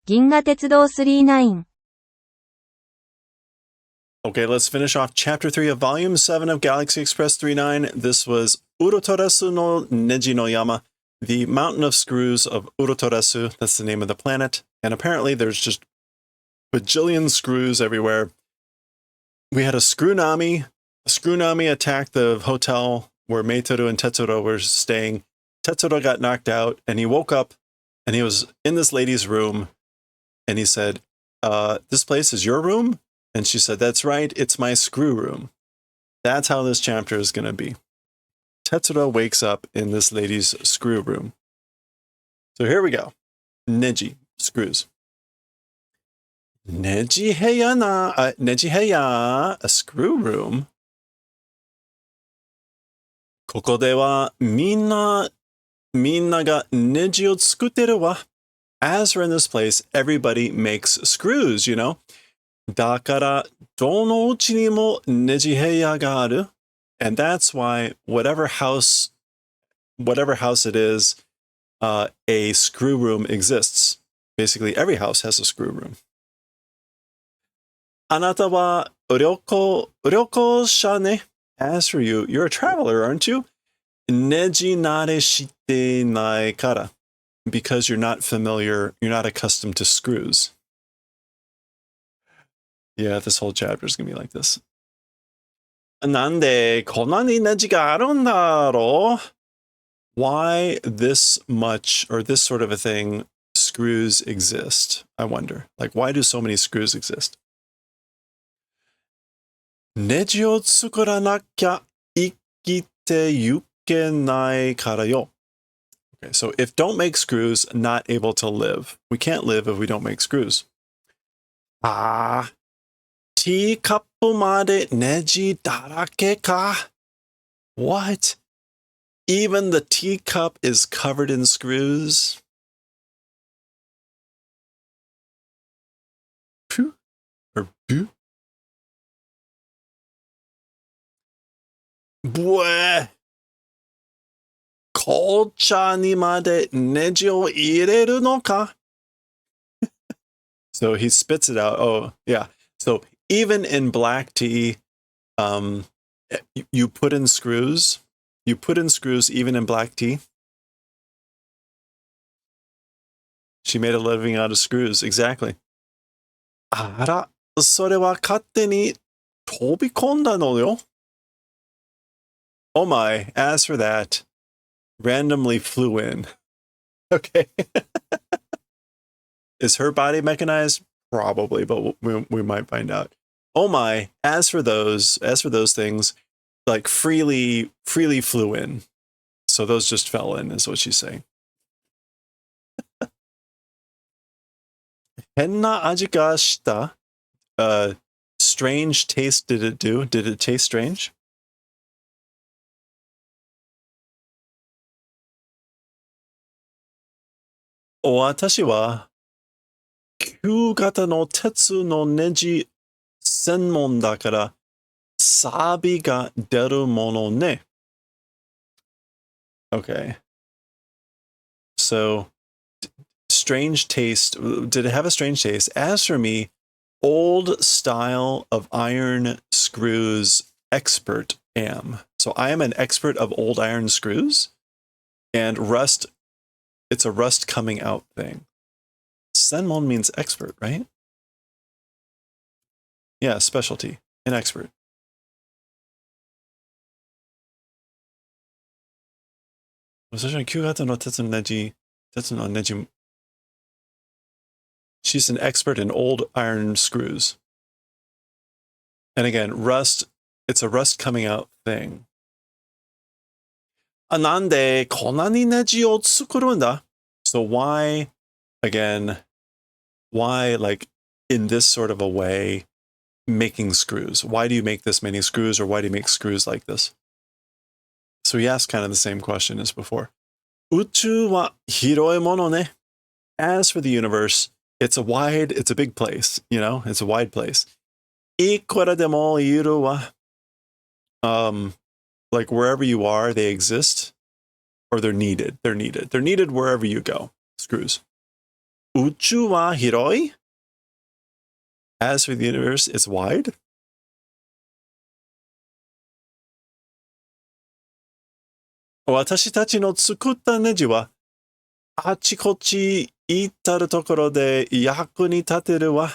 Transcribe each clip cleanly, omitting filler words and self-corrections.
銀河鉄道39 Okay, let's finish off Chapter 3 of Volume 7 of Galaxy Express 39. This was Urotoresu no Neji no Yama, the Mountain of Screws of Urotoresu. That's the name of the planet. And apparently there's just bajillion screws everywhere. We had a screwnami. A screwnami attacked the hotel where Meitoru and Tetsuro were staying. Tetsuro got knocked out, and he woke up, and he was in this lady's room, and he said, this place is your room? And she said, that's right, it's my screw room. That's how this chapter is going to be. Tetsuro wakes up in this lady's screw room. So here we go. Neji, screws. Neji heya, a screw room. ここではみんながネジを作ってるわ. As for in this place, everybody makes screws, you know? だからどのうちにもネジ部屋がある. And that's why whatever house it is, a screw room exists. Basically, every house has a screw room. あなたは旅行者ね. As for you, you're a traveler, aren't you? ネジ慣れしてないから. Because you're not familiar, you're not accustomed to screws. Yeah, this whole chapter is going to be like this. なんでこんなにネジがあるんだろう? Why this much, or this sort of a thing, screws exist? I wonder. Like, why do so many screws exist? ネジを作らなきゃ生きてゆけないからよ. Okay, so if don't make screws, not able to live. We can't live if we don't make screws. ティーカップまでネジだらけか? What? Even the teacup is covered in screws? Phew. Or boo? Bleh. 紅茶にまでネジを入れるのか? So he spits it out. Oh, yeah. So even in black tea, you put in screws. You put in screws even in black tea. She made a living out of screws. Exactly. あら、それは勝手に飛び込んだのよ. Oh my, as for that, randomly flew in. Okay. Is her body mechanized? Probably, but we might find out. Oh my, as for those things, like freely flew in. So those just fell in, is what she's saying. 変な味がした? Strange taste did it do? Did it taste strange? 私は旧型の鉄のネジ専門だから錆が出るものね. Okay. So, strange taste. Did it have a strange taste? As for me, old style of iron screws expert am. So I am an expert of old iron screws, and rust, it's a rust coming out thing. Senmon means expert, right? Yeah, specialty, an expert. She's an expert in old iron screws. And again, rust, it's a rust coming out thing. なんでこんなにネジを作るんだ? So why, again, why, like, in this sort of a way, making screws? Why do you make this many screws, or why do you make screws like this? So he asked kind of the same question as before. 宇宙は広いものね. As for the universe, it's a big place, you know? It's a wide place. いくらでもいるわ. Like wherever you are, they exist, or they're needed. They're needed wherever you go. Screws. Uchu wa hiroi? As for the universe, it's wide? Watashi tachi no tsukutta neji wa achikochi itaru tokoro de yaku ni tateru wa.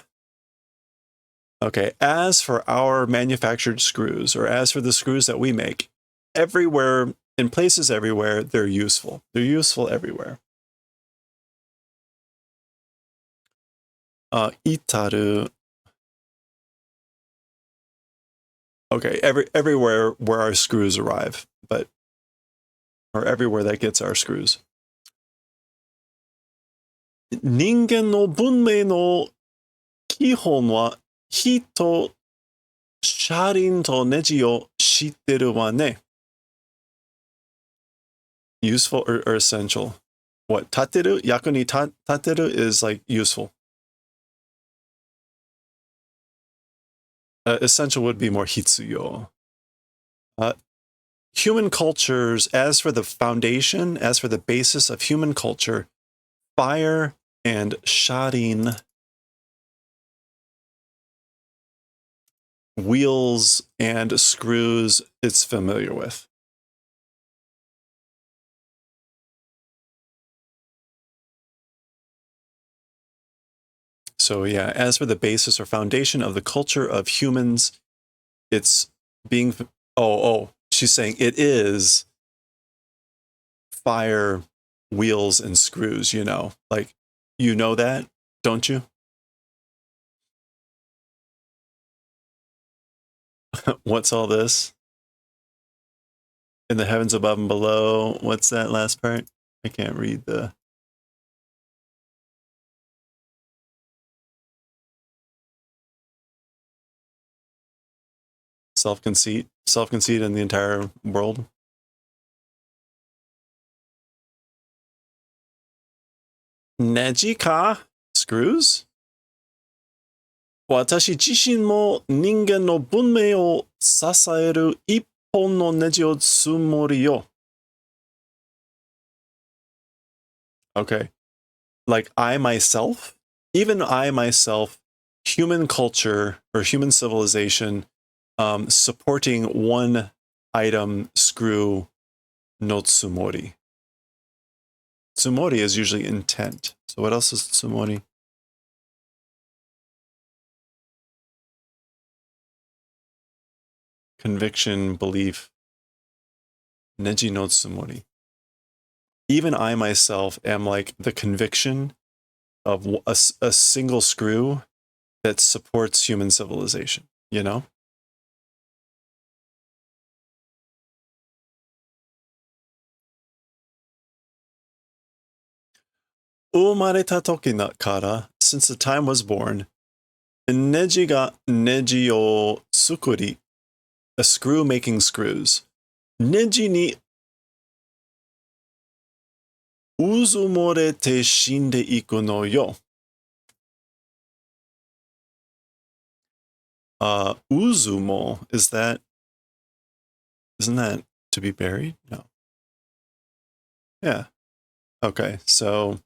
Okay, as for our manufactured screws, or as for the screws that we make, everywhere, in places everywhere, they're useful. They're useful everywhere. Itaru. Okay, everywhere where our screws arrive, or everywhere that gets our screws. Ningen no bunmei no kihon wa hi to sharin to neji o shitteru wa ne. Useful or essential? What? Tateru? Yaku ni tateru is like useful. Essential would be more hitsuyo. Human cultures, as for the foundation, as for the basis of human culture, fire and sharin, wheels and screws, it's familiar with. So yeah, as for the basis or foundation of the culture of humans, it's being, she's saying it is fire, wheels, and screws, like, you know that, don't you? What's all this? In the heavens above and below. What's that last part? I can't read the... Self-conceit in the entire world. Neji ka? Screws? Watashi jishin mo ningen no bunmei o sasaeru ippon no neji o tsumori yo. Okay. Like I myself, even I myself, human culture or human civilization, supporting one item screw no tsumori. Tsumori is usually intent. So what else is tsumori? Conviction, belief. Neji no tsumori. Even I myself am like the conviction of a single screw that supports human civilization, you know? Umareta toki kara, since the time was born, neji ga neji o tsukuri, a screw making screws. Neji ni uzumorete shinde iku no yo. Uzumo, isn't that to be buried? No. Yeah. Okay, so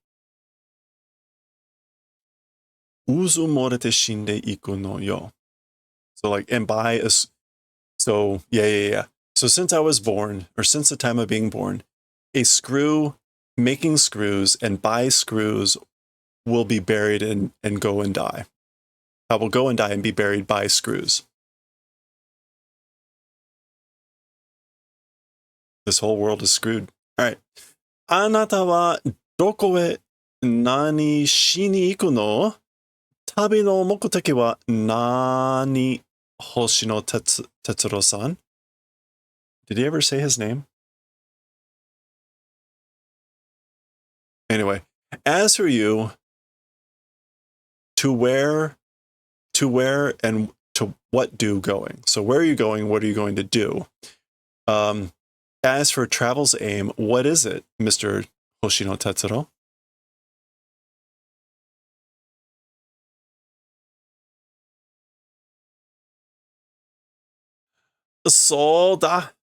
uzumorete shinde iku no yo. So like, and by a, so yeah. So since I was born, or since the time of being born, a screw making screws and by screws will be buried and go and die. I will go and die and be buried by screws. This whole world is screwed. All right. Anata wa doko e nani shi ni iku no? Tabi no mokuteki wa nani? Hoshino Tetsuro-san. Did he ever say his name? Anyway, as for you, to where, and to what do going? So where are you going? What are you going to do? As for travel's aim, what is it, Mr. Hoshino Tetsuro? Soda.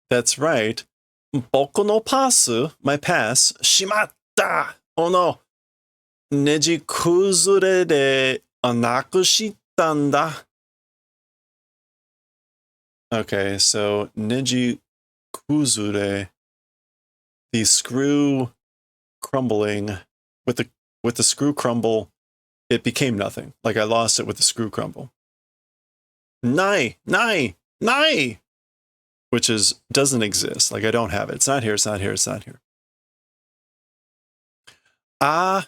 That's right. Boku no pasu, my pass, shimatta. Oh no. ネジ崩れでなくしたんだ. Okay, so neji kuzure, the screw crumbling, with the screw crumble, it became nothing. Like I lost it with the screw crumble. Nai, nai, nai, which doesn't exist. Like I don't have it. It's not here. It's not here. It's not here. Ana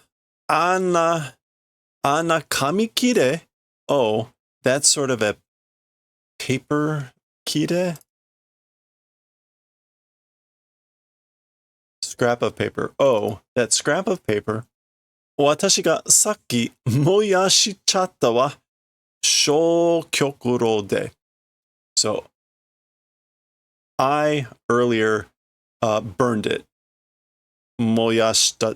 kamikide. Oh, that's sort of a paper kide. Scrap of paper. Oh, that scrap of paper. 私がさっき燃やしちゃったわ。消極炉で. So, I earlier burned it. 燃やしちゃ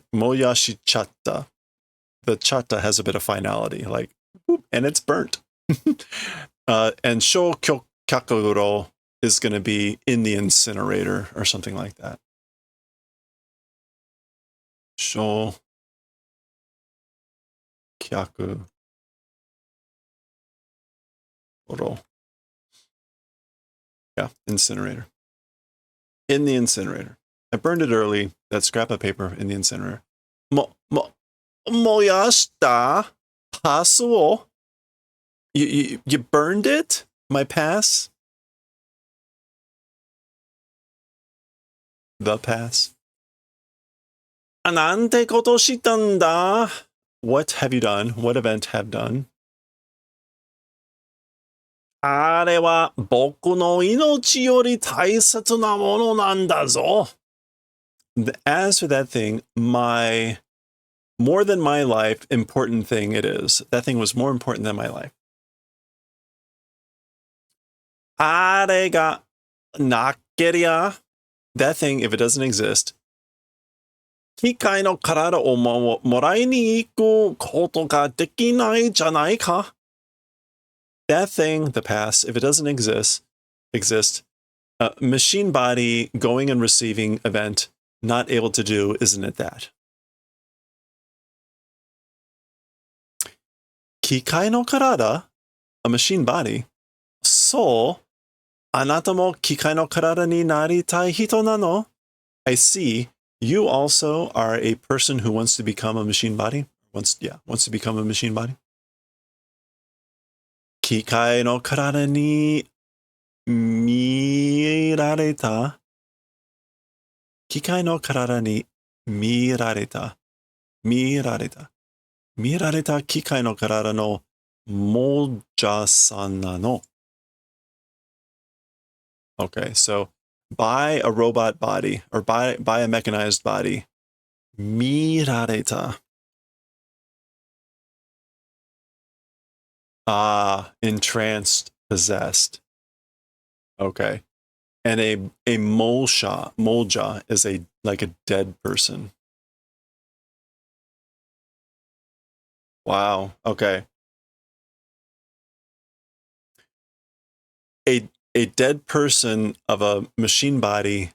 った. The chatta has a bit of finality, like, whoop, and it's burnt. And 消極炉 is going to be in the incinerator or something like that. 焼却炉. Yeah, incinerator. In the incinerator. I burned it early, that scrap of paper in the incinerator. 燃やしたパスを? You burned it? My pass? The pass? なんてことしたんだ? What have you done? What event have done? あれは僕の命より大切なものなんだぞ. As for that thing, more than my life, important thing it is. That thing was more important than my life. あれがなけりゃ, that thing, if it doesn't exist, 機械の体をもらいに行くことができないじゃないか. That thing, the past, if it doesn't exist, machine body going and receiving event, not able to do, isn't it that? 機械の体? A machine body? そう? あなたも機械の体になりたい人なの? I see. You also are a person who wants to become a machine body? Wants to become a machine body? 機械の体に見られた? 機械の体に見られた機械の体の亡者さんなの? Okay, so by a robot body, or by a mechanized body, 見られた. Entranced, possessed. Okay. And a molja is like a dead person. Wow. Okay. A dead person of a machine body,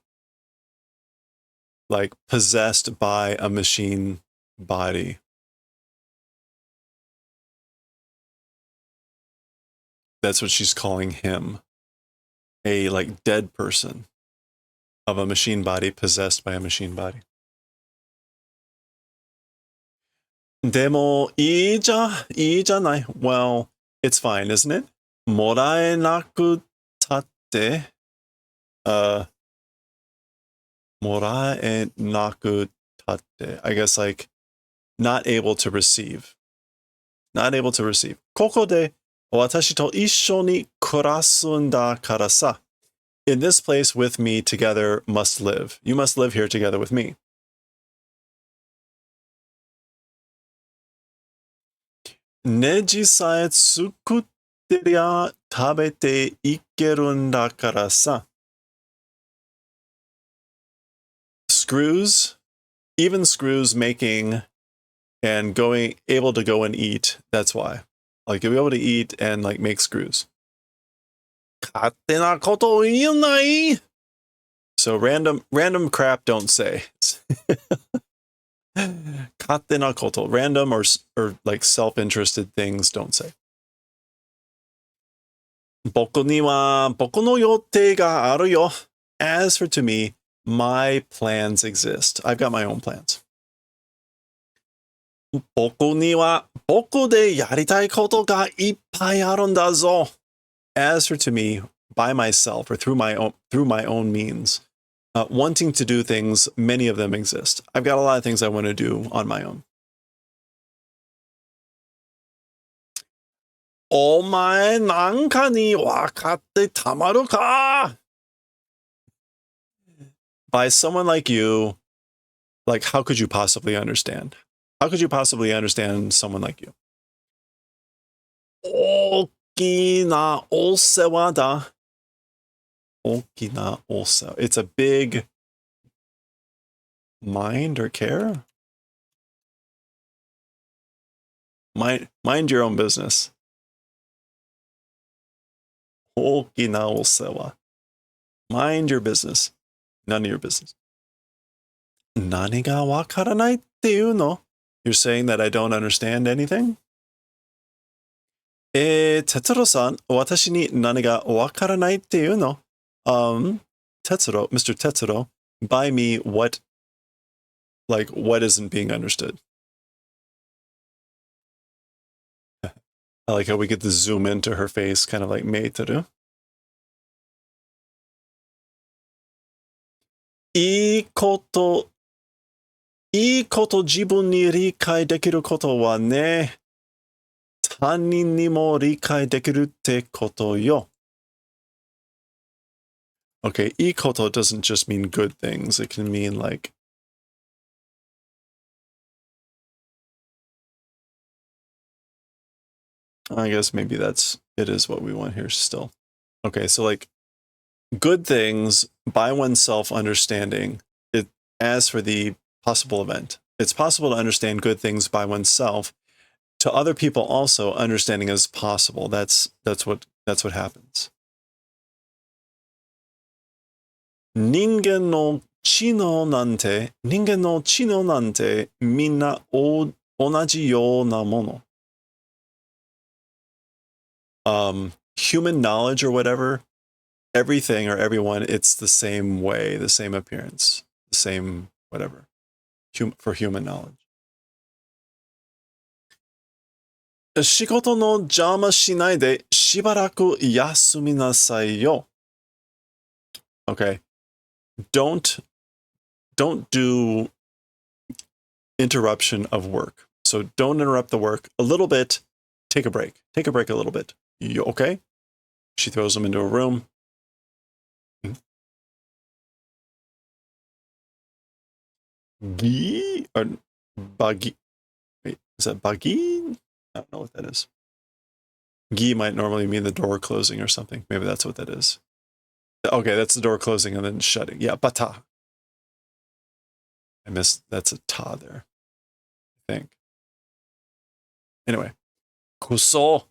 like possessed by a machine body. That's what she's calling him. A like dead person of a machine body possessed by a machine body. でもいいじゃない. Well, it's fine, isn't it? もらえなくたって、もらえなくたって. I guess like not able to receive. Not able to receive. ここで私と一緒に暮らすんだからさ. In this place with me together must live. You must live here together with me. ネジさえ作ってりゃ食べていけるんだからさ. Screws, even screws making and able to go and eat. That's why. Like you'll be able to eat and like make screws. 勝手なことを言えない. So random crap don't say. Katena koto. Random or like self-interested things, don't say. Boku ni wa boku no yottei ga aru yo. As for to me, my plans exist. I've got my own plans. Boku ni wa boku de yaritai koto ga ippai aru nda zo. As for to me, by myself or through my own means, wanting to do things, many of them exist. I've got a lot of things I want to do on my own. Omae nanka ni wakatte tamaru ka? By someone like you, like, how could you possibly understand? How could you possibly understand someone like you? Okina osewa da. Okina osewa. It's a big mind or care? Mind your own business. Okina osewa. Mind your business. None of your business. Nani ga wakaranai tte iu no? You're saying that I don't understand anything? Tetsuro-san, watashi ni nani ga wakaranai tte iu no? Tetsuro, Mr. Tetsuro, by me, what isn't being understood? I like how we get the zoom into her face, kind of like meiteru. いいこと自分に理解できることはね、他人にも理解できるってことよ。Okay, いいこと doesn't just mean good things. It can mean like, I guess maybe it is what we want here still. Okay, so like good things by oneself understanding it. As for the possible event, it's possible to understand good things by oneself. To other people also, understanding is possible. That's what happens. 人間の知能なんてみんな同じようなもの。Human knowledge or whatever, everything or everyone, it's the same way, the same appearance, the same whatever, for human knowledge. 仕事の邪魔しないでしばらく休みなさいよ。Okay. Don't do interruption of work. So don't interrupt the work a little bit. Take a break. Take a break a little bit. You okay? She throws him into a room. Gi or bagi? Wait, is that bagi? I don't know what that is. Gi might normally mean the door closing or something. Maybe that's what that is. Okay, that's the door closing and then shutting. Yeah, bata. I missed. That's a ta there, I think. Anyway. Kuso,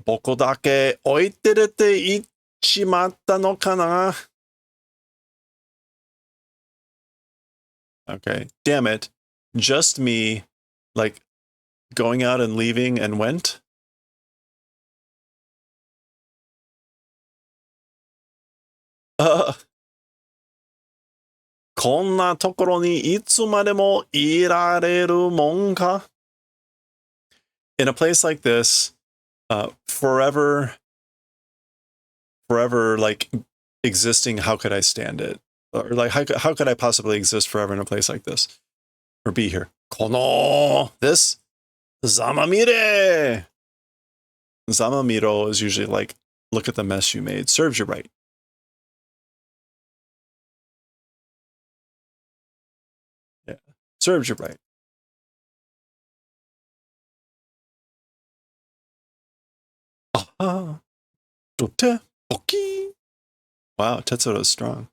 boko dake oiteru te ichimatta no kana? Okay, damn it. Just me, like, going out and leaving and went? Uh, こんなところにいつまでもいられるもんか? In a place like this, forever, like, existing, how could I stand it? Or like, how could I possibly exist forever in a place like this? Or be here? Kono, this? Zamamire! Zamamiro is usually like, look at the mess you made. Serves you right. Yeah, serves you right. Ah, dote, oki. Wow, Tetsuro is strong.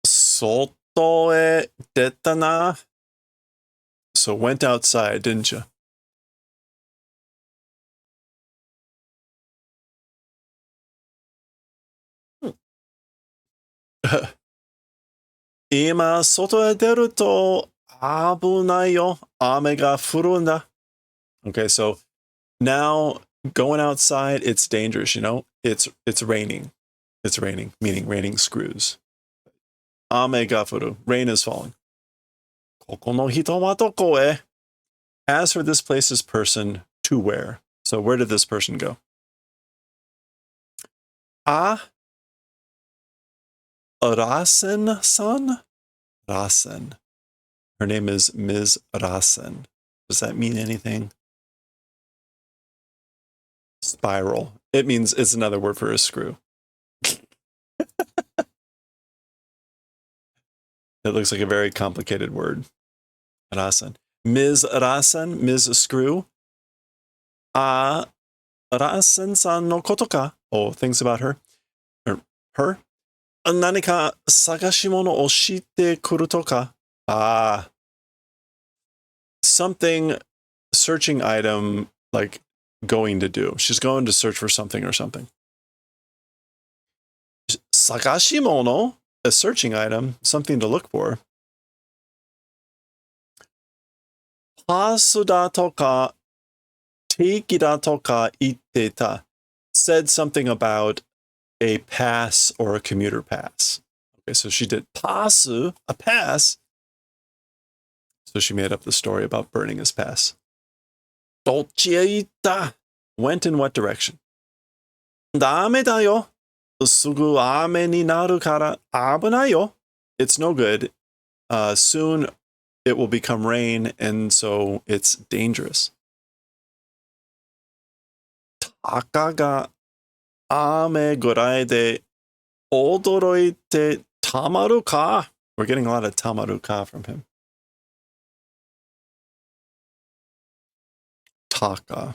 Soto e detta na? So went outside, didn't you? 今、外へ出ると危ないよ。雨が降るんだ. Okay, so now going outside, it's dangerous, you know? It's raining. It's raining, meaning raining screws. Ame ga furu. Rain is falling. Koko no hito wa doko e? As for this place's person, to where? So where did this person go? Rasen-san? Rasen. Her name is Ms. Rasen. Does that mean anything? Spiral. It means it's another word for a screw. It looks like a very complicated word. Rasen. Ms. Rasen, Ms. Screw. Rasen-san no koto ka? Oh, things about her. Or her? Nanika sagashimono o shite kuru to ka? Something, searching item, like going to do. She's going to search for something or something. Sagashimono, a searching item, something to look for. Pasu da to ka, teiki da to ka itte ta. Said something about a pass or a commuter pass. Okay, so she did pasu, a pass. So she made up the story about burning his pass. Dochi e itta? Went in what direction? Dame da yo. Sugu ame ni naru kara abunai yo. It's no good. Soon it will become rain, and so it's dangerous. Taka ga ame gurai de odoroite tamaru ka? We're getting a lot of tamaru ka from him. Taka.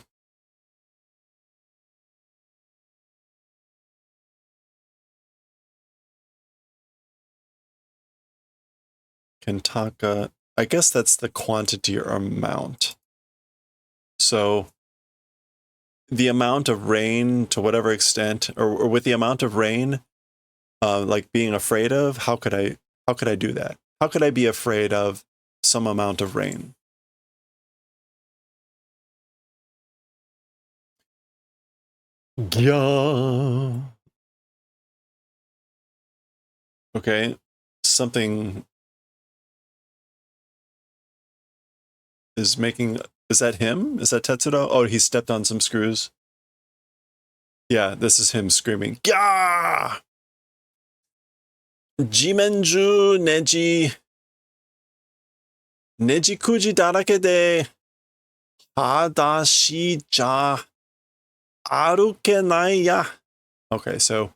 Kentaka. I guess that's the quantity or amount. So the amount of rain, to whatever extent, or with the amount of rain, like being afraid of, how could I do that? How could I be afraid of some amount of rain? Gya. Okay, something is making. Is that him? Is that Tetsuro? Oh, he stepped on some screws. Yeah, this is him screaming. Gya! Jimenju neji. Neji kuji darake de. Hadashi ja. Arukenai ya. Okay, so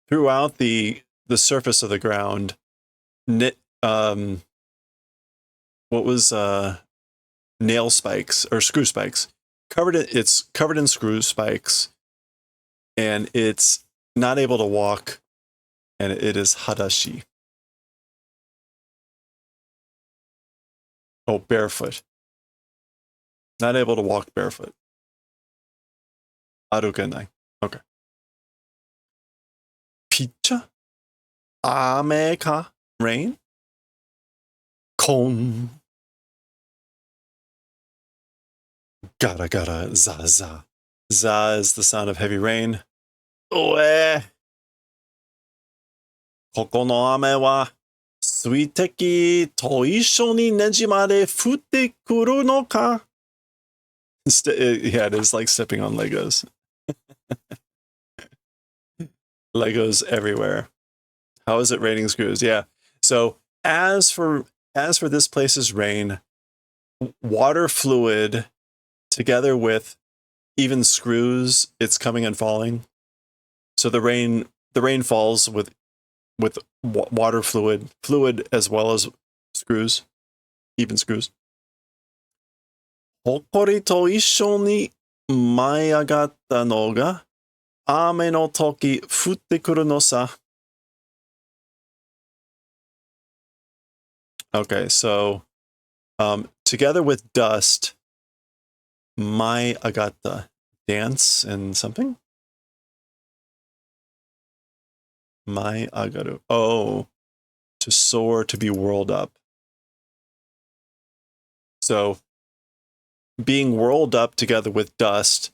throughout the surface of the ground, what was nail spikes or screw spikes it's covered in screw spikes, and it's not able to walk, and it is hadashi. Oh, barefoot. Not able to walk barefoot. Arukenai. Okay. Picha? Ame ka? Rain? Kon. Gara gara za za. Za is the sound of heavy rain. Oe. Koko no ame wa suiteki to issho ni neji made futte kuru no ka? Yeah, it is like stepping on Legos. Legos everywhere. How is it raining screws? Yeah. So as for this place's rain, water fluid together with even screws, it's coming and falling. So the rain falls with water fluid as well as screws, even screws. Hokori to issho ni maiagatta no ga ame no toki futte kuru no sa. Okay, so together with dust, maiagatta, dance and something. Mai agaru. Oh, to soar, to be whirled up. So being whirled up together with dust,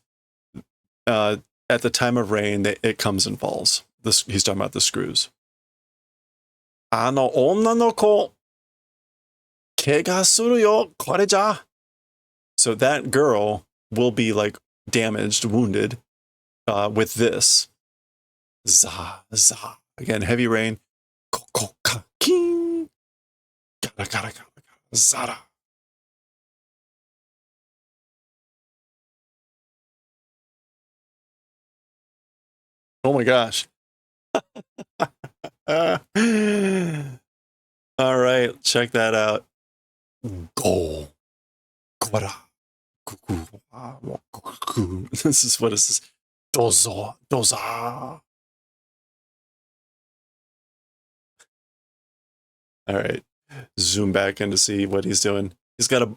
at the time of rain, it comes and falls. He's talking about the screws. Onna no ko, kega suru yo, kore ja. So that girl will be like damaged, wounded, with this. Za, za. Again, heavy rain. Koko, ka, king. Gara, gara, gara, zara. Oh my gosh. All right, check that out. Go. Kora. This is what is this? Dozo. Doza. All right. Zoom back in to see what he's doing. He's got a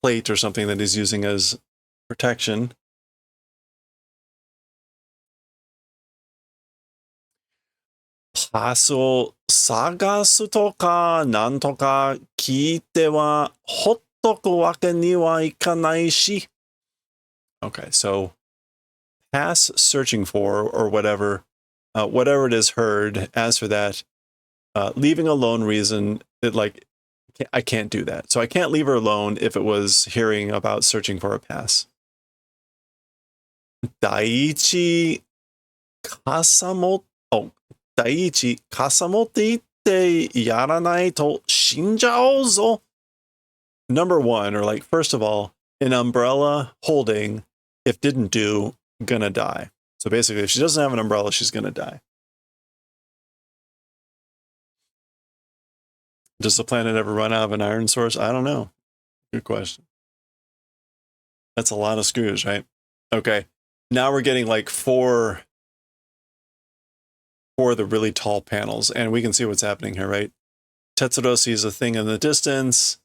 plate or something that he's using as protection. Paso sagasu toka nan toka kiite wa hottoku wake ni wa ikanai shi. Okay, so pass searching for or whatever it is heard. As for that, leaving alone reason, I can't do that. So I can't leave her alone if it was hearing about searching for a pass. Daiichi kasamotte itte yaranai to shinjao zo. Number one, or like, first of all, an umbrella holding, if didn't do, gonna die. So basically, if she doesn't have an umbrella, she's gonna die. Does the planet ever run out of an iron source? I don't know. Good question. That's a lot of screws, right? Okay. Now we're getting like four of the really tall panels, and we can see what's happening here, right? Tetsuro sees a thing in the distance.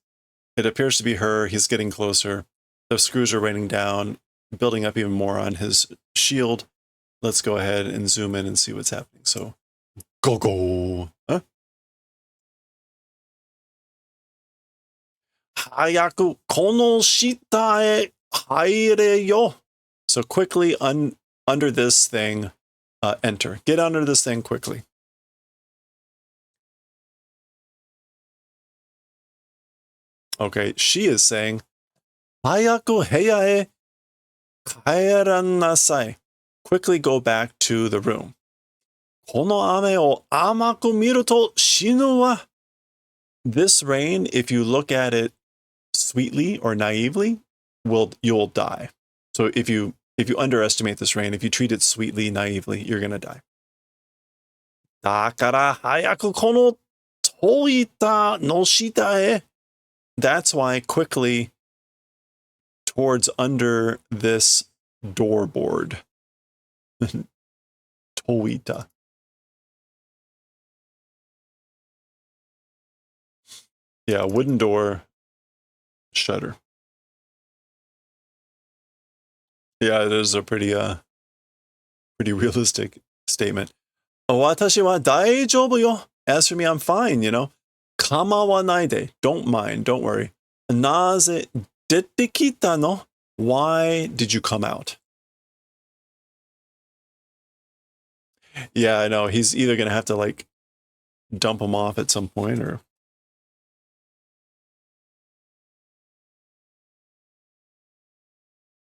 It appears to be her. He's getting closer. The screws are raining down, building up even more on his shield. Let's go ahead and zoom in and see what's happening. So, go. Huh? Hayaku kono shita e haire yo. So quickly under this thing, enter. Get under this thing quickly. Okay, she is saying, Hayaku heya e kaeranasai. Quickly go back to the room. Kono ame o amaku miru to shinu wa. This rain, if you look at it sweetly or naively, you'll die. So if you underestimate this rain, if you treat it sweetly, naively, you're gonna die. Dakara hayaku kono toita no shita e. That's why quickly towards under this doorboard. Toita. Yeah, wooden door shutter. Yeah, it is a pretty realistic statement. Watashi wa daijoubu yo. As for me, I'm fine, you know. Kama wa naide. Don't mind, don't worry. Naze dette kita no? Why did you come out? Yeah, I know. He's either going to have to like dump him off at some point or...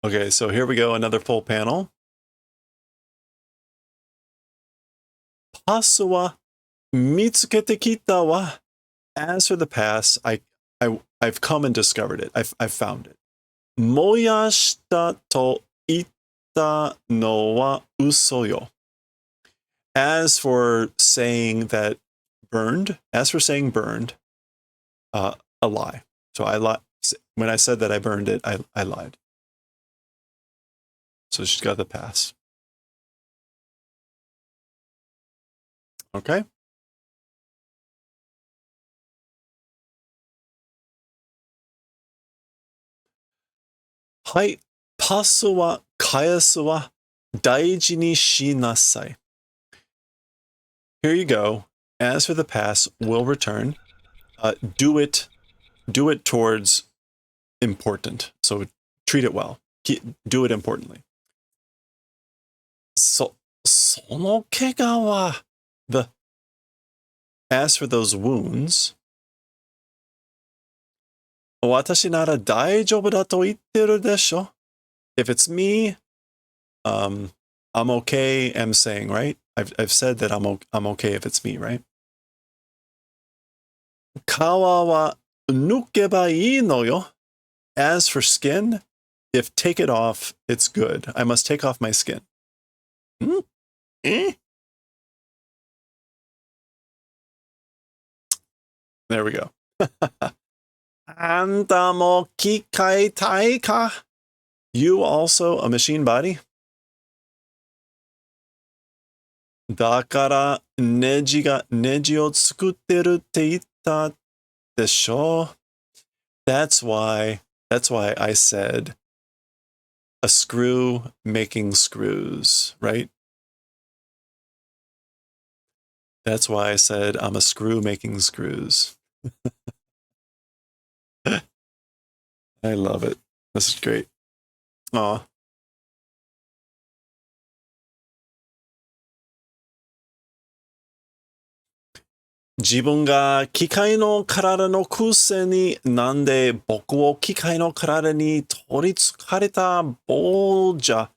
Okay, so here we go. Another full panel. Pasu wa mitsukete kita wa. As for the pass, I've come and discovered it. I've found it. Moyashita to itta no wa uso yo. As for saying burned, a lie. So I lied. When I said that I burned it, I lied. So she's got the pass. Okay. Hai, pasu wa kaesu wa daiji ni shinasai. here you go. As for the past, will return. Do it towards important. So treat it well. Do it importantly. その怪我は as for those wounds, 私なら大丈夫だと言ってるでしょ? If it's me, I'm okay. I'm saying, right? I've said that I'm okay if it's me, right? 皮は抜けばいいのよ. As for skin, if take it off, it's good. I must take off my skin. There we go. あんたも機械体か? You also a machine body? だからネジを作ってるって言ったでしょ? That's why I said a screw making screws, right? That's why I said I'm a screw making screws. I love it. This is great. Aw. 自分が機械の体のくせになんで僕を機械の体に取りつかれたもんじゃ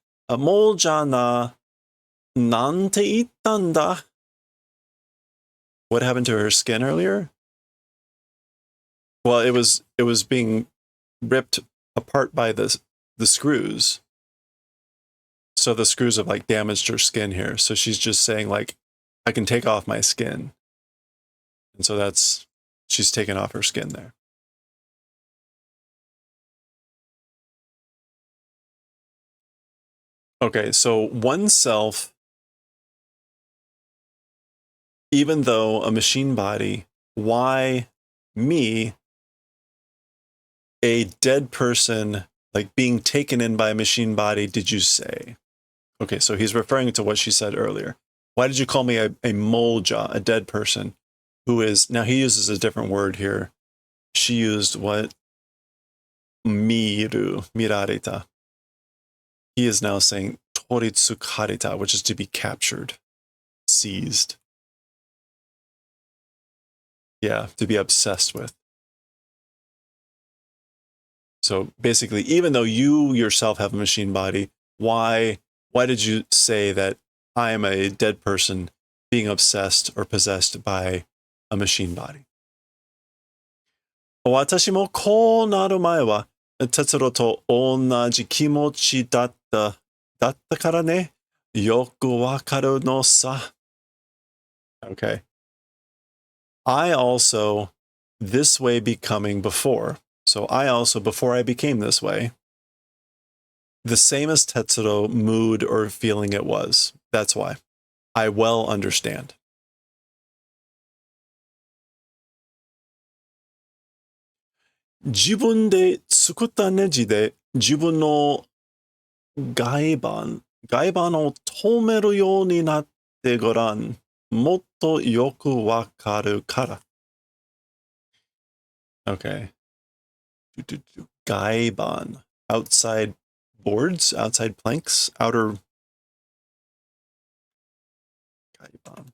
な、なんて言ったんだ? What happened to her skin earlier? Well, it was being ripped apart by the screws. So the screws have like damaged her skin here. So she's just saying like, I can take off my skin. And so she's taken off her skin there. Okay, so oneself, even though a machine body, why me, a dead person, like being taken in by a machine body, did you say? Okay, so he's referring to what she said earlier. Why did you call me a molja, a dead person, who is, now he uses a different word here. She used what? Mirareta. He is now saying toritsukareta, which is to be captured, seized. Yeah, to be obsessed with. So basically, even though you yourself have a machine body, why did you say that I am a dead person being obsessed or possessed by a machine body? 私もこうなる前は、哲郎と同じ気持ちだったからね。よくわかるのさ。Okay. I also, this way becoming before. So I also, before I became this way, the same as Tetsuro mood or feeling it was. That's why. I well understand. 自分で作ったネジで自分の外板を止めるようになってごらん。もっとよくわかるから。Okay. 外板. Outside boards, outside planks, outer. 外板.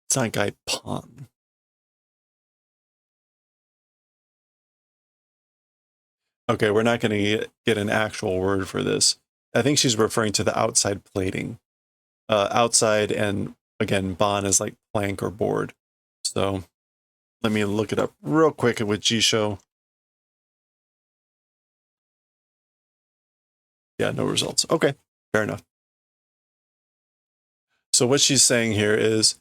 It's not 外板. Okay, we're not going to get an actual word for this. I think she's referring to the outside plating. Outside, and again, ban is like plank or board. So let me look it up real quick with Jisho. Yeah, no results. Okay, fair enough. So what she's saying here is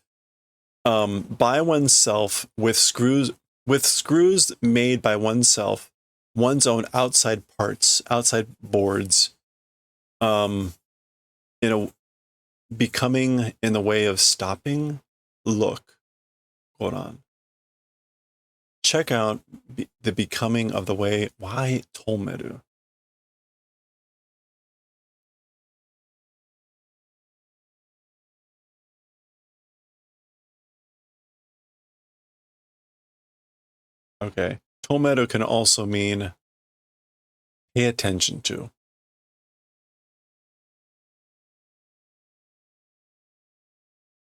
by oneself with screws made by oneself, one's own outside parts, outside boards, becoming in the way of stopping. Look, hold on. Check out the becoming of the way. Why Tolmeru? Okay. Tomeru can also mean pay attention to.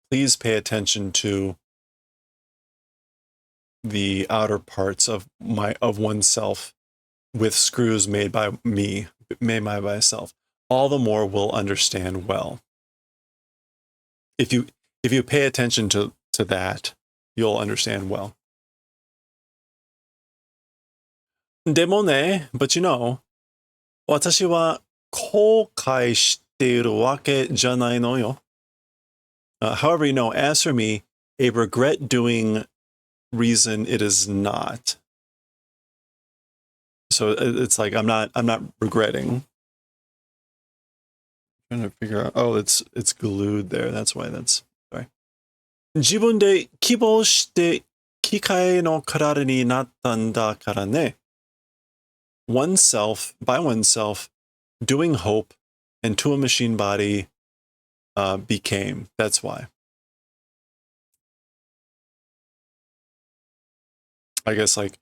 Please pay attention to the outer parts of oneself with screws made by me, made by myself. All the more will understand well. If you pay attention to that, you'll understand well. でもね, but you know, 私は後悔しているわけじゃないのよ. However, you know, as for me, a regret doing reason it is not. So it's like I'm not regretting. I'm trying to figure out. Oh, it's glued there. That's why that's sorry. 自分で希望して機械の体になったんだからね. Oneself, by oneself, doing hope, and to a machine body became. That's why. I guess like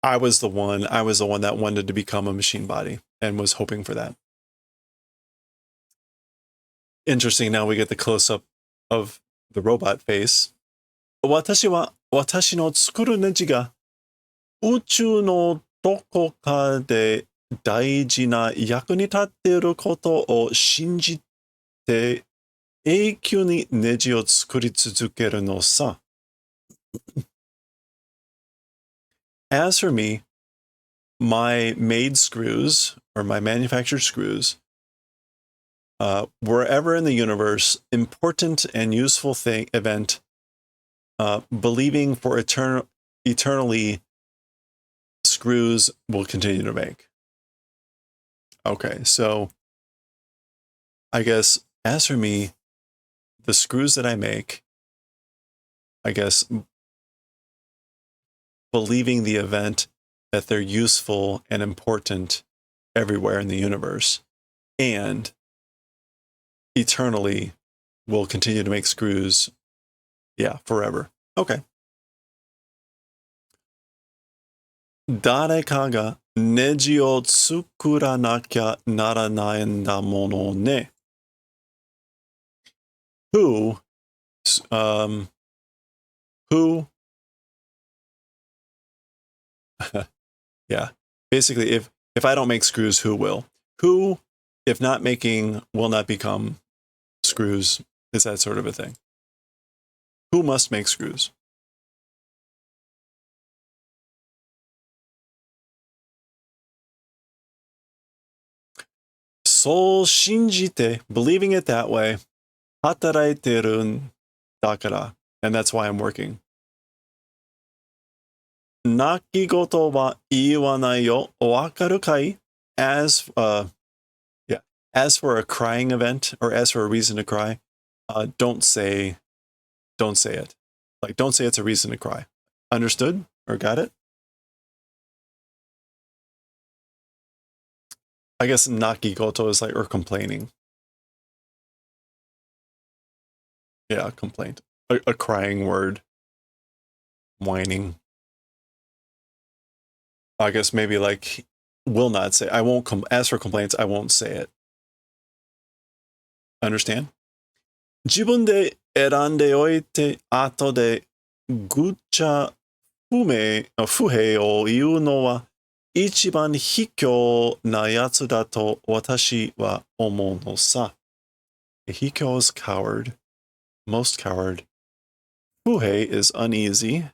I was the one that wanted to become a machine body and was hoping for that. Interesting. Now we get the close up of the robot face. 私は私の作るネジが宇宙のどこかで大事な役に立っていることを信じて永久にネジを作り続けるのさ。As for me, my made screws or my manufactured screws, wherever in the universe, important and useful event, believing for eternally, screws will continue to make. Okay, so I guess as for me, the screws that I make, I guess believing the event that they're useful and important everywhere in the universe, and eternally will continue to make screws, yeah, forever. Okay. 誰かがネジを作らなきゃならないんだものね. Who, yeah, basically, if I don't make screws, who will? Who, if not making, will not become screws, is that sort of a thing. Who must make screws? Soul shinjite, believing it that way, hataraiteru dakara, and that's why I'm working. Nakigoto wa iiwanai yo, wakaru kai? As for a crying event, or as for a reason to cry, don't say it. Like, don't say it's a reason to cry. Understood? Or got it? I guess nakigoto is like, or complaining. Yeah, complaint. A crying word. Whining. I guess maybe like, will not say. I won't as for complaints, I won't say it. Understand? 自分で選んでおいて、後でぐっちゃ不平を言うのは一番卑怯なやつだと私は思うのさ。卑怯 is coward, most coward. 不平 is uneasy,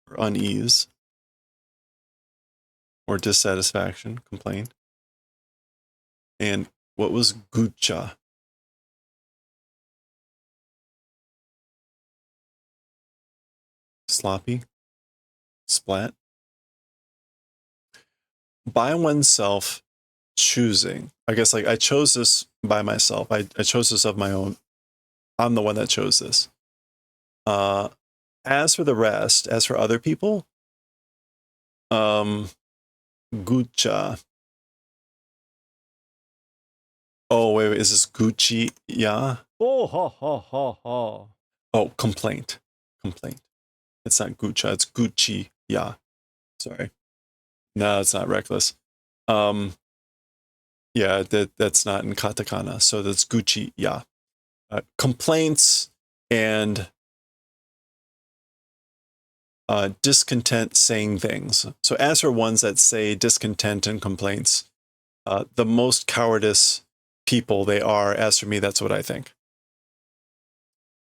or unease, or dissatisfaction, complaint. And what was gucha? Sloppy? Splat? By oneself choosing. I guess like I chose this by myself. I chose this of my own. I'm the one that chose this. As for the rest, as for other people, gucha. Oh, wait, is this Gucci? Yeah. Oh, ha, ha, ha, ha. Oh, complaint. Complaint. It's not gucha, it's guchi ya. Sorry. No, it's not reckless. Yeah, that's not in katakana, so that's guchi ya. Complaints and discontent saying things. So as for ones that say discontent and complaints, the most cowardice people they are, as for me, that's what I think.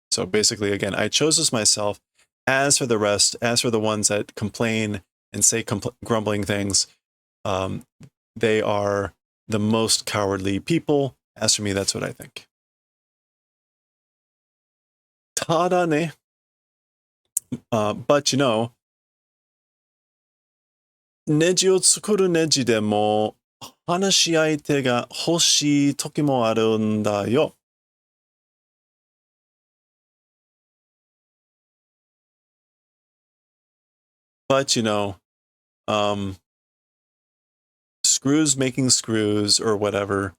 So basically, again, I chose this myself. As for the rest, as for the ones that complain and say grumbling things, they are the most cowardly people. As for me, that's what I think. Tada ne. But you know, ネジを作るネジでも話し相手が欲しい時もあるんだよ。But you know, screws making screws or whatever,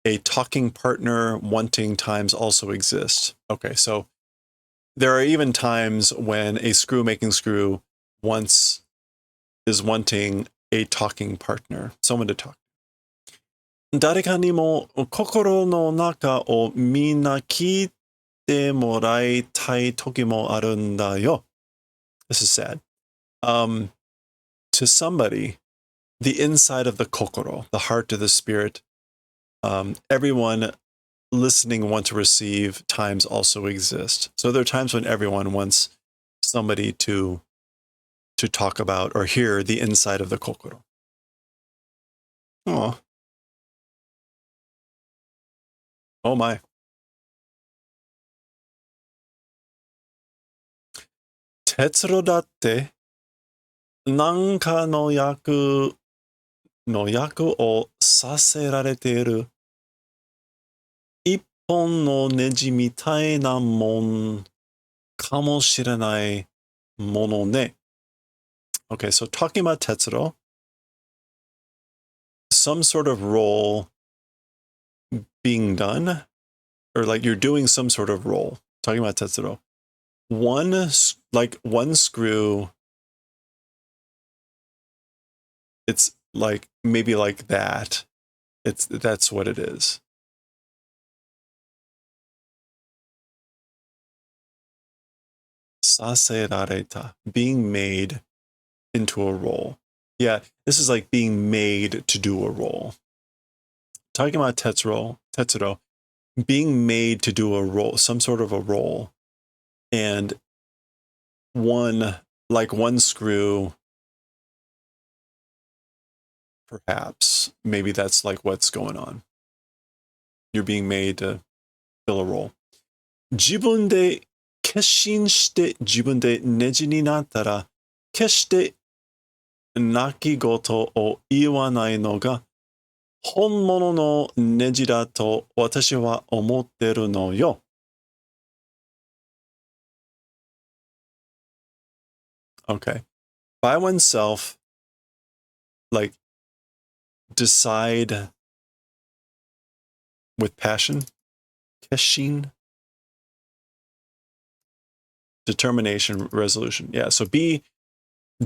a talking partner wanting times also exist. Okay, so there are even times when a screw making screw is wanting a talking partner, someone to talk. 誰かにも心の中をみんな聞いてもらいたい時もあるんだよ. This is sad. To somebody, the inside of the kokoro, the heart of the spirit, everyone listening want to receive times also exist. So there are times when everyone wants somebody to talk about or hear the inside of the kokoro. Oh. Oh my. Tetsuro datte nanka no yaku o saserarete ippon no neji mitai na mon kamoshiranai mono ne. Okay, so talking about Tetsuro, some sort of role being done, or like you're doing some sort of role. Talking about Tetsuro. One screw, it's like maybe like that. That's what it is. Saserareta, being made into a role. Yeah, this is like being made to do a role. Talking about Tetsuro, being made to do a role, some sort of a role, and one screw, perhaps, maybe that's like what's going on. You're being made to fill a role. 自分で決心して自分でネジになったら、決して泣き言を言わないのが本物のネジだと私は思ってるのよ。Okay. By oneself, like, decide with passion, keshin, determination, resolution. Yeah, so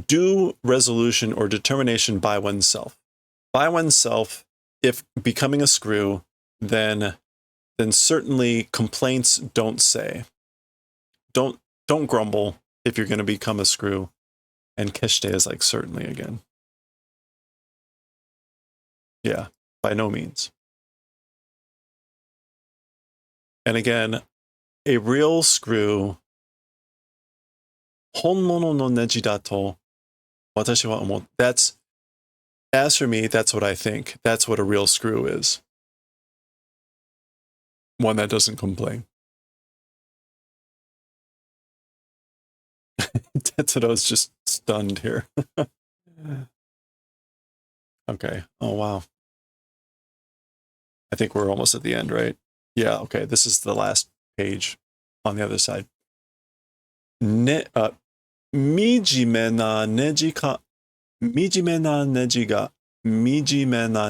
do resolution or determination by oneself. By oneself, if becoming a screw, then certainly complaints don't say. Don't grumble if you're going to become a screw. And keshte is like certainly again. Yeah, by no means. And again, a real screw, honmono no neji dato, watashi wa omo. That's, as for me, that's what I think. That's what a real screw is. One that doesn't complain. Tetsudo's just stunned here. Okay. Oh, wow. I think we're almost at the end, right? Yeah, okay. This is the last page on the other side. 惨めなネジが惨めな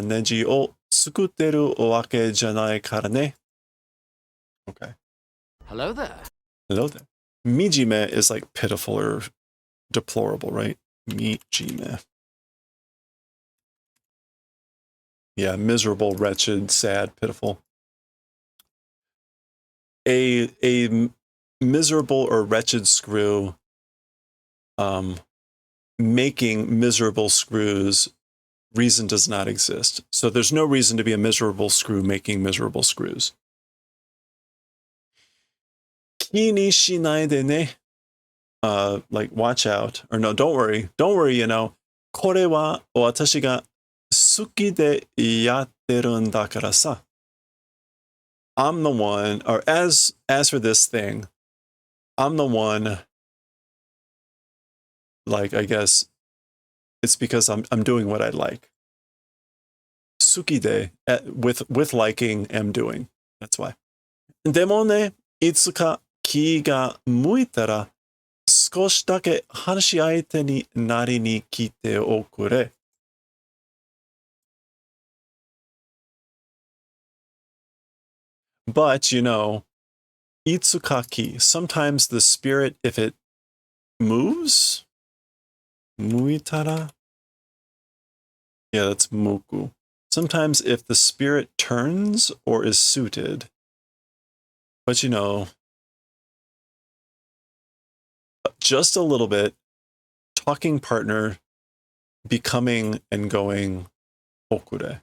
ネジを作ってるわけじゃないからね。Okay. Hello there. Hello there. Mijime is like pitiful or deplorable, right? Mijime. Yeah, miserable, wretched, sad, pitiful. A miserable or wretched screw making miserable screws, reason does not exist. So there's no reason to be a miserable screw making miserable screws. Kini shinai de ne. Like, watch out. Or no, don't worry. Don't worry, これは私が好きでやってるんだからさ. I'm the one, or as for this thing, I'm the one, like, I guess it's because I'm doing what I like. Suki de, with liking, am doing. That's why. でもね、いつか気が向いたら少しだけ話し相手になりに来ておくれ. But, itsukaki, sometimes the spirit, if it moves, muitara? Yeah, that's moku. Sometimes if the spirit turns or is suited, but just a little bit, talking partner, becoming and going okure.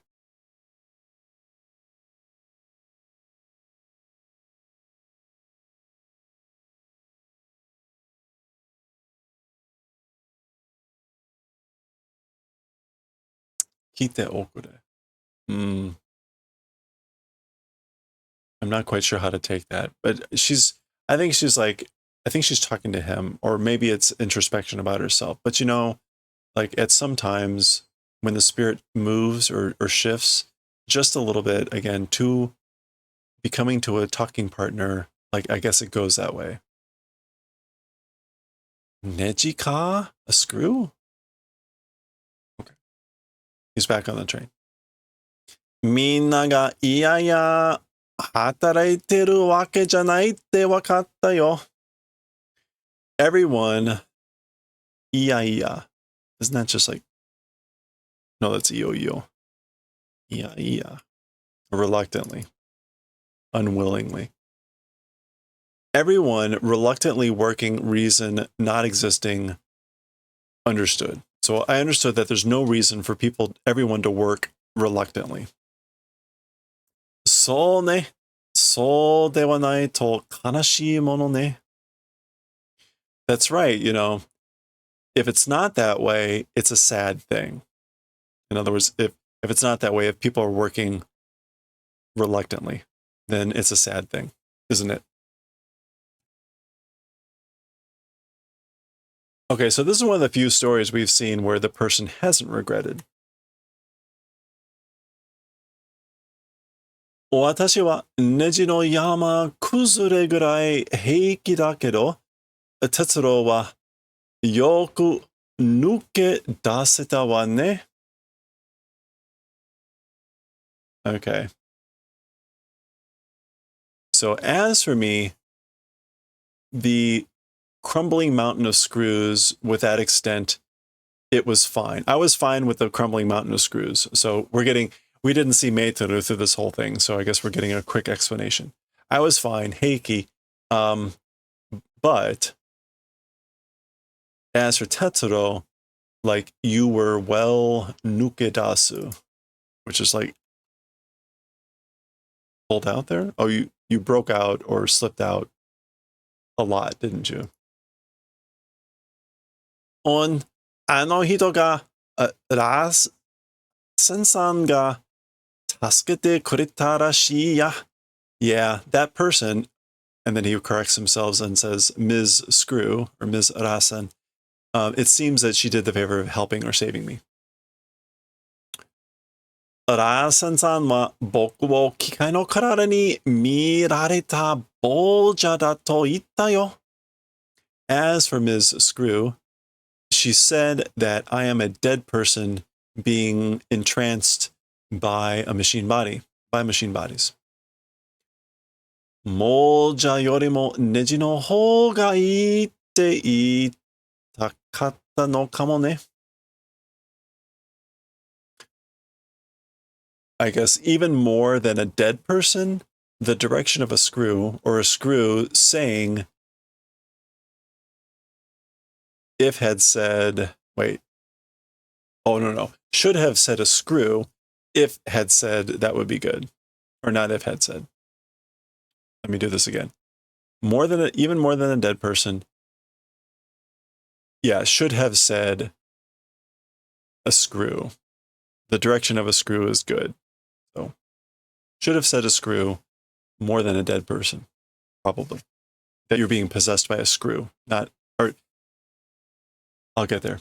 Kite okure. I'm not quite sure how to take that, but I think she's talking to him, or maybe it's introspection about herself. But like at some times when the spirit moves or shifts just a little bit, again, to becoming to a talking partner, like I guess it goes that way. Nejika? A screw? Okay. He's back on the train. みんながいやいや働いてるわけじゃないってわかったよ. Everyone, iya. Isn't that just like, no, that's iyo. Iya. Reluctantly. Unwillingly. Everyone reluctantly working, reason not existing, understood. So I understood that there's no reason for everyone to work reluctantly. そうね。そうではないと悲しいものね. That's right, if it's not that way, it's a sad thing. In other words, if it's not that way, if people are working reluctantly, then it's a sad thing, isn't it? Okay, so this is one of the few stories we've seen where the person hasn't regretted. 私はネジの山崩れぐらい平気だけど、哲郎はよく抜け出せたわね. Okay. So as for me, the crumbling mountain of screws, with that extent, it was fine. I was fine with the crumbling mountain of screws. So we didn't see Meitoru through this whole thing, so I guess we're getting a quick explanation. I was fine, Heiki. But as for Tetsuro, like, you were well nukedasu, which is like pulled out there. Oh, you broke out or slipped out a lot, didn't you? On あの人が、ラーセンさんが助けてくれたらしいや. Yeah, that person, and then he corrects himself and says Ms. Screw, or Ms. Rasen. It seems that she did the favor of helping or saving me. ラーセンさんは僕を機械の体に見られた亡者だと言ったよ. As for Ms. Screw, she said that I am a dead person being entranced by a machine body, by machine bodies. もじゃよりもネジの方がいいって言いたかったのかもね。I guess even more than a dead person, the direction of a screw or a screw saying if had said, wait, oh, no, should have said a screw if had said that would be good. Or not if had said. Let me do this again. Even more than a dead person. Yeah, should have said a screw. The direction of a screw is good. So should have said a screw more than a dead person, probably. That you're being possessed by a screw, not, or I'll get there.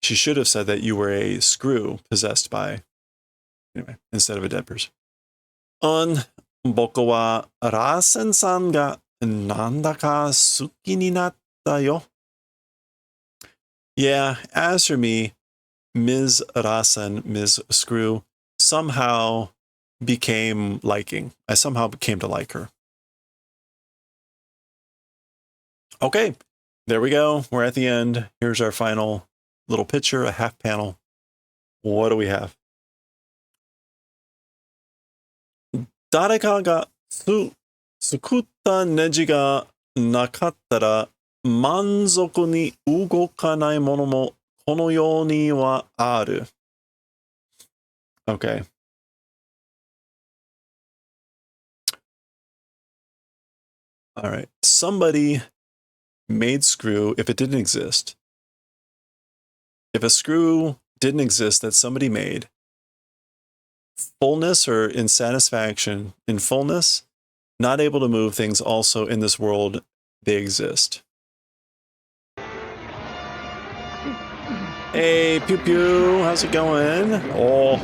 She should have said that you were a screw possessed by, anyway, instead of a dead person. 僕はラーセンさんがなんだか好きになったよ。Yeah, as for me, Ms. Rasen, Ms. Screw, somehow became liking. I somehow came to like her. Okay, there we go. We're at the end. Here's our final little picture, a half panel. What do we have? 誰かが作ったネジがなかったら満足に動かないものもこの世にはある。Okay. All right. Somebody made screw if it didn't exist. If a screw didn't exist that somebody made, fullness or in satisfaction, in fullness, not able to move things also in this world, they exist. Hey, Pew Pew, how's it going? Oh,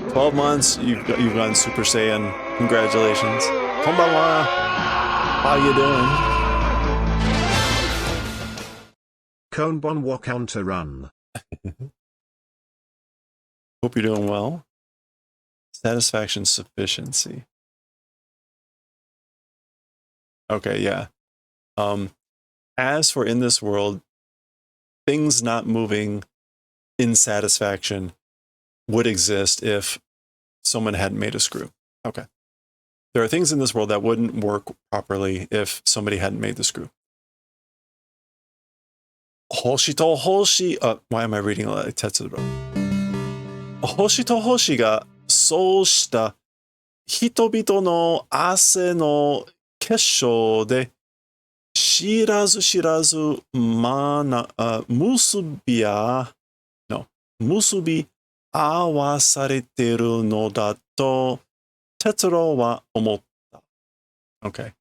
12 months, you've gone Super Saiyan. Congratulations. Konbanwa. How you doing? Konbanwa counter run. Hope you're doing well. Satisfaction, sufficiency. Okay, yeah. As for in this world, things not moving in satisfaction would exist if someone hadn't made a screw. Okay. There are things in this world that wouldn't work properly if somebody hadn't made the screw. Hoshi to Hoshi, why am I reading like Tetsuro? Hoshi to Hoshi gaそうした人々の汗の結晶で知らず知らず結び合わされてるのだと哲郎は思った。Okay.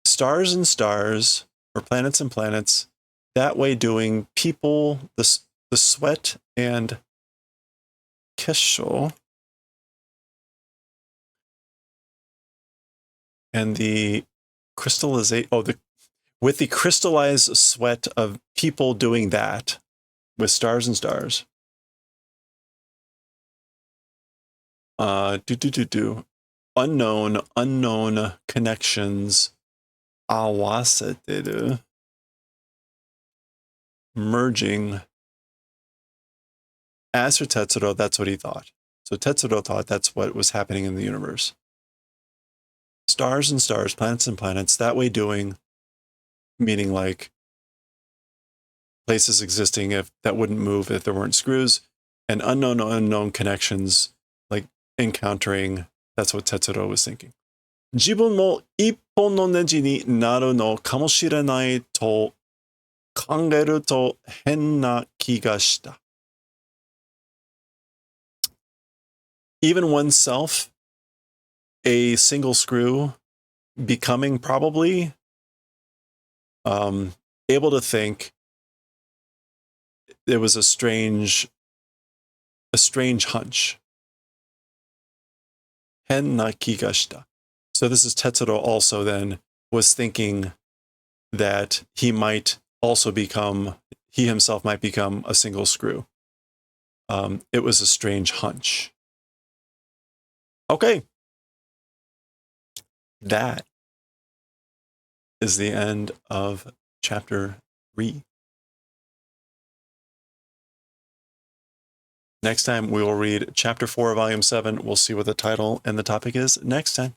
Stars and stars, or planets and planets, that way doing people, the sweat and kesho, and the crystallization, with the crystallized sweat of people doing that, with stars and stars. Unknown connections. Awaseteru. Merging. As for Tetsuro, that's what he thought. So Tetsuro thought that's what was happening in the universe. Stars and stars, planets and planets, that way doing, meaning like places existing that wouldn't move if there weren't screws, and unknown connections, like encountering, that's what Tetsuro was thinking. 自分も一本のネジになるのかもしれないと考えると変な気がした。Even oneself, a single screw, becoming probably able to think it was a strange hunch. Hen na kigashita. So this is Tetsuro also then was thinking that he himself might become a single screw. It was a strange hunch. Okay. that is the end of chapter 3. Next time we will read chapter 4 of volume 7. We'll see what the title and the topic is next time.